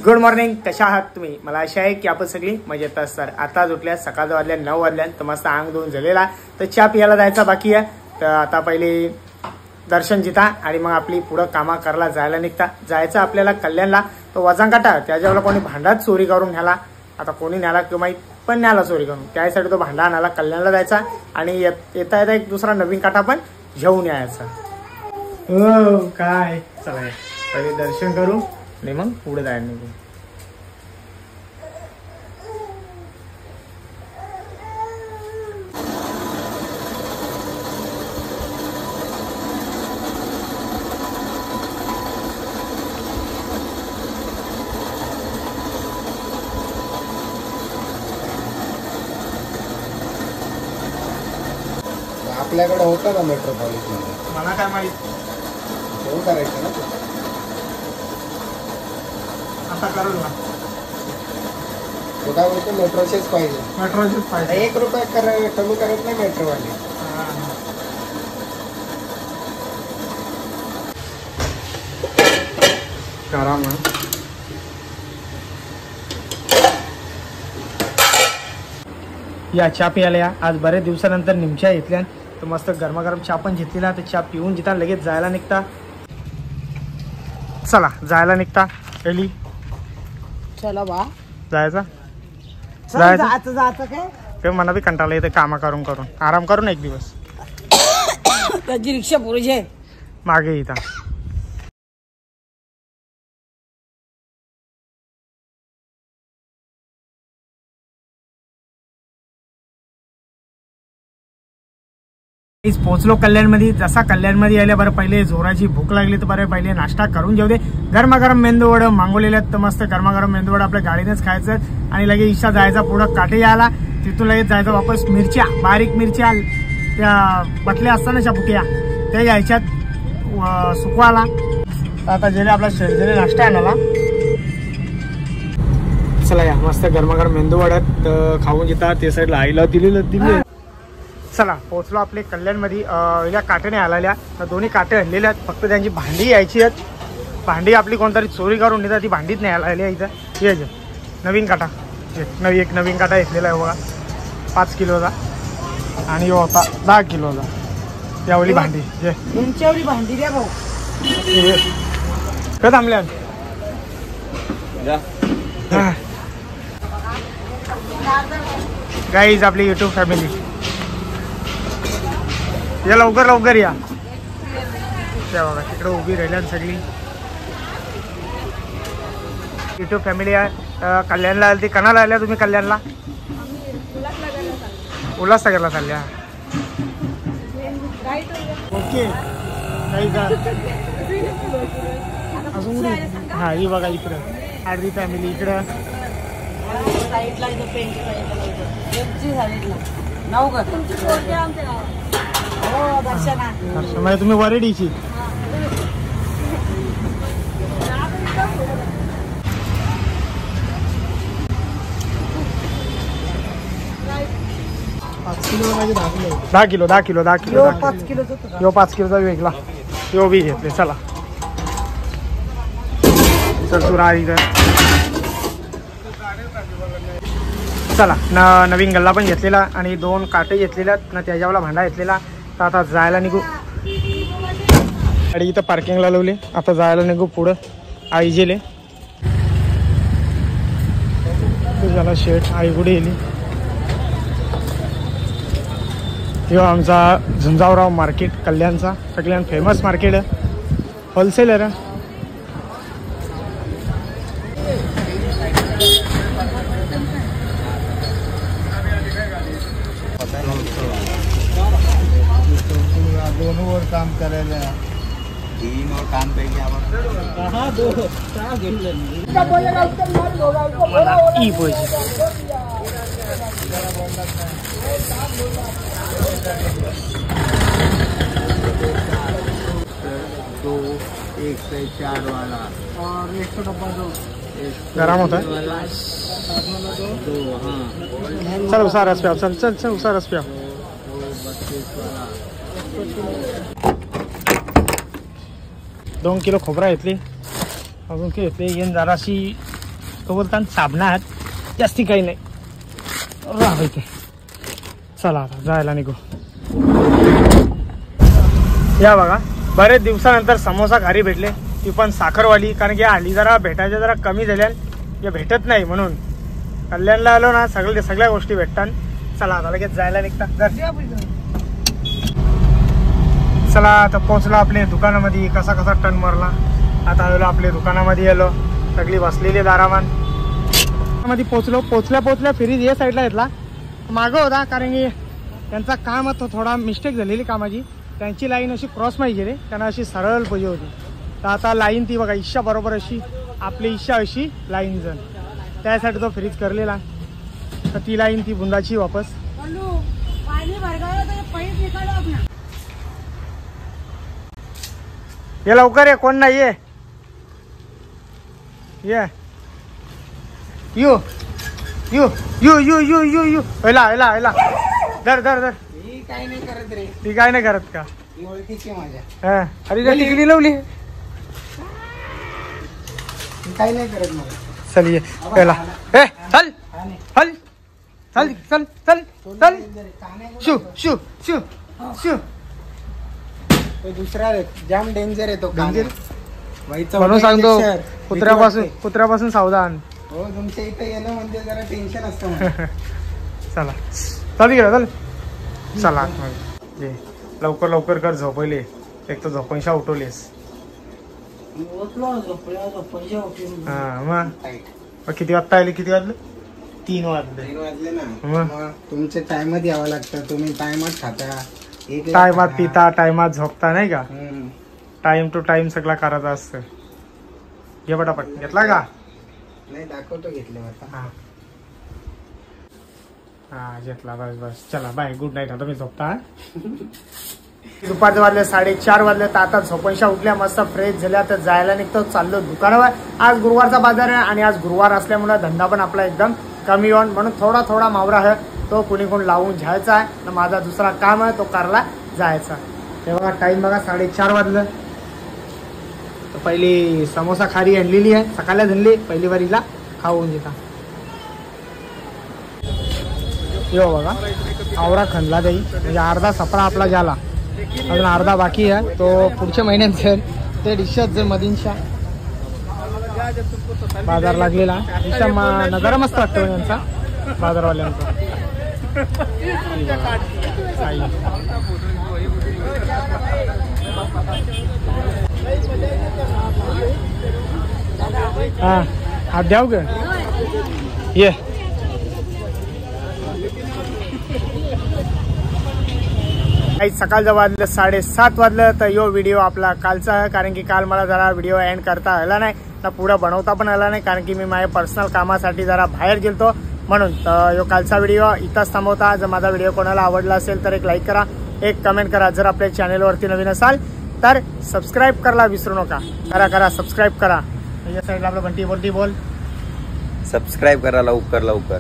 Good morning, कशा आहात तुम्ही? मला आशा आहे की आपण सगळी मजेत असणार. आता उठल्या, सकाळ वाजल्या 9 वाजल्या, तर मस्त अंग धुवून झालेला, तर चहा पियाला जायचा बाकी आहे. तर आता पहिले दर्शन जिता आणि मग आपली पुढं कामा करायला जायचं आपल्याला कल्याणला. तो वजन काटा त्याच्यावर कोणी भांडाच चोरी करून न्याला, आता कोणी न्याला किंवा माहीत पण न्याला चोरी करून, त्यासाठी तो भांडा आणायला कल्याणला जायचा आणि येता येता एक दुसरा नवीन काटा पण घेऊन यायचा. हो काय, चला पहिले दर्शन करू आणि मग पुढे जायला निघू. आपल्याकडे होतं ना मेट्रोपॉलिटन, मला काय माहित, फोन करायचं ना. आता करू ना. तो काय बोलतो, मेट्रोचेच पाहिजे. मेट्रोचेच पाहिजे. 1 रुपया कमी करत नाही मेट्रोवाले. करा मग. या चहा प्यायला या. आज बरेच दिवसानंतर निमच्या घेतल्या, तर मस्त गरमागरम चहा पण घेतलेला. तर चहा पिऊन जिता लगेच जायला निघता. चला जायला निघता. एली चला बा, जायचा जायचं काय मला बी कंटाळा येते कामा करून करून. आराम करून एक दिवस त्याची रिक्षा पुरेशी आहे मागे येता. पोहोचलो कल्याणमध्ये. जसा कल्याणमध्ये आल्या बरं पहिले जोराची भूक लागली, तर बरं पहिले नाश्ता करून घेऊ दे. गरमागरम मेंदूवड मागवलेले, तर मस्त गरमागरम मेंदूवड आपल्या गाडीनेच खायचं आणि लगेच इच्छा जायचा पुढं काटे यायला, तिथून लगेच जायचं वापस. मिरच्या, बारीक मिरच्या त्या पटल्या असताना शापुक्या त्या घ्यायच्यात सुकवायला. आता गेले आपला शेरजेने नाश्ता आणाला. चला या मस्त गरमागरम मेंदूवड्यात खाऊन घेतात. ते साईडला आईला दिले. चला पोहोचलो आपले कल्याणमध्ये. या काट्याने आलेल्या, तर दोन्ही काटे आणलेले आहेत, फक्त त्यांची भांडी यायची आहेत. भांडी आपली कोणतरी चोरी करून नेतात, ती भांडीच नाही आलेली आहे. इथं ये नवीन काटा, एक नवीन काटा घेतलेला आहे बघा, 5 किलोचा, आणि यो होता 10 किलोचा. यावली भांडी यांच्यावरी भांडी द्या भाऊ. काय थांबल्या गाईज आपली युट्यूब फॅमिली, या लवकर या. त्या बघा तिकडे उभी राहिल्या सगळी युट्यूब फॅमिली आहे. कल्याणला आली ती. कणाला आल्या तुम्ही कल्याणला? उल्हासनगरला चालल्या. ओके अजून हा ही बघा इकडं आरती फॅमिली. इकडं म्हणजे तुम्ही वरेडीची. दहा किलो 5 किलोचा वेगळा यो बी घेतले. चला चला नवीन गल्ला पण घेतलेला आणि 2 काटे घेतलेल्या ना, त्याच्यावाला भांडा घेतलेला. तर आता जायला निघू. गाडी इथं पार्किंगला लावली. आता जायला निघू पुढं आईजेले. झाला शेट आईगुडी येली. यो आमचा झुंजावराव मार्केट कल्याणचा, कल्याण फेमस मार्केट आहे, होलसेलर आहे. दोनों काम करायला 3 और काम पैकी तो 1 से 4 वाला और 1 का डब्बा दो गरम होता है. चल उसा रस पे, चल उसा रस पे. 2 किलो खोबरा घेतली. अजून काय घेतली. येईन जराशी तो बोलता साबणात जास्ती काही नाही राहायचं. चला आता जायला निघू. या बघा बरेच दिवसानंतर समोसा घरी भेटले, ती पण साखरवाली. कारण की हल्ली जरा भेटायच्या जरा कमी झाल्या, जे भेटत नाही म्हणून कल्याणला आलो ना सगळ्या गोष्टी भेटतात. चला आता लगेच जायला निघतात. चला आता पोहोचलो आपल्या दुकानामध्ये. कसा कसा टन मारला. आता आलो आपल्या दुकानामध्ये आलो, सगळी बसलेली दारामान मध्ये पोचल्या फ्रीज या साईडला घेतला मागं होता. कारण की त्यांचा काम थोडा मिस्टेक झालेली कामाची. त्यांची लाईन अशी क्रॉस नाही गेली, त्यांना अशी सरळ पाहिजे होती. तर आता लाईन ती बघा इच्छा बरोबर अशी आपली इच्छा अशी लाईन जण त्यासाठी तो फ्रीज करलेला. तर ती लाईन ती बुंदाची वापस. ये लवकर ये, कोण नाही ये ये you you you you you you you हैला धर धर धर. ही काय नाही करत रे. ती काय नाही करत का? ही ओळखीची माझ्या. हा अरे त्या टिकली लावली. काही नाही करत मला. चल ये पहिला. ए चल चल चल चल चल चल शू शू शू शू. तो दुसरा जाम डेंजर आहे तो. डेंजर म्हणून सांगतो कुत्र्यापासून सावधान. हो तुमच्या इथे येणं म्हणजे जरा टेन्शन असतं मला. चला चल गेला चल. चला लवकर लवकर कर झोपले. एक तर झोपणशा उठवलीस. हा मग किती वाजता आले? किती वाजले? 3 वाजले. 3 वाजले ना. मग तुमच्या टायमात यावं लागतं. तुम्ही टायमात खाता, टायमात पिता, टायमात झोपता नाही का? टाइम टू टाइम सगळा करायचा असतं. घे पटापट. घेतला का? नाही दाखवतो घेतले. हा घेतला. बस बस चला बाय. Good night. आता मी झोपता. दुपारचे वाजले 4:30 वाजले. तर आता झोपणशा उठल्या, मस्त फ्रेश झाल्या. तर जायला निघतो, चाललो दुकानावर. आज गुरुवारचा बाजार आहे आणि आज गुरुवार असल्यामुळे धंदा पण आपला एकदम कमी होऊन म्हणून थोडा मावरा आहे तो कोणी लावून घ्यायचा आहे. तर माझा दुसरा काम आहे तो करायला जायचा. तेव्हा टाइम बघा 4:30 वाजलं. तर पहिली समोसा खारी आणलेली आहे, सकाळला आणली. पहिली वारीला खाऊन घेता. यो बघा आवरा खणला जाई, म्हणजे अर्धा सफरा आपला झाला. अजून अर्धा बाकी आहे, तो पुढच्या महिन्यात जाईल. ते डिशच जर मधींच्या बाजार लागलेला. नजर मस्त वाटतो यांचा बाजारवाल्यांचा. हा हात द्याव ग. ये काही सकाळचं वाजलं 7:30 वाजलं. तर यो व्हिडिओ आपला कालचा आहे. कारण की काल मला जरा व्हिडिओ एंड करता आला नाही, तर पुढे बनवता पण आला नाही. कारण की मी माझ्या पर्सनल कामासाठी जरा बाहेर गेलतो म्हणून. तर यो कालचा व्हिडिओ इथंच थांबवता. जर माझा व्हिडिओ कोणाला आवडला असेल तर एक लाईक करा, एक कमेंट करा. जर आपल्या चॅनेलवरती नवीन असाल तर सबस्क्राईब करायला विसरू नका. करा सबस्क्राईब करा. या साईडला आपलं बंटी बोल. सबस्क्राईब करा लवकर.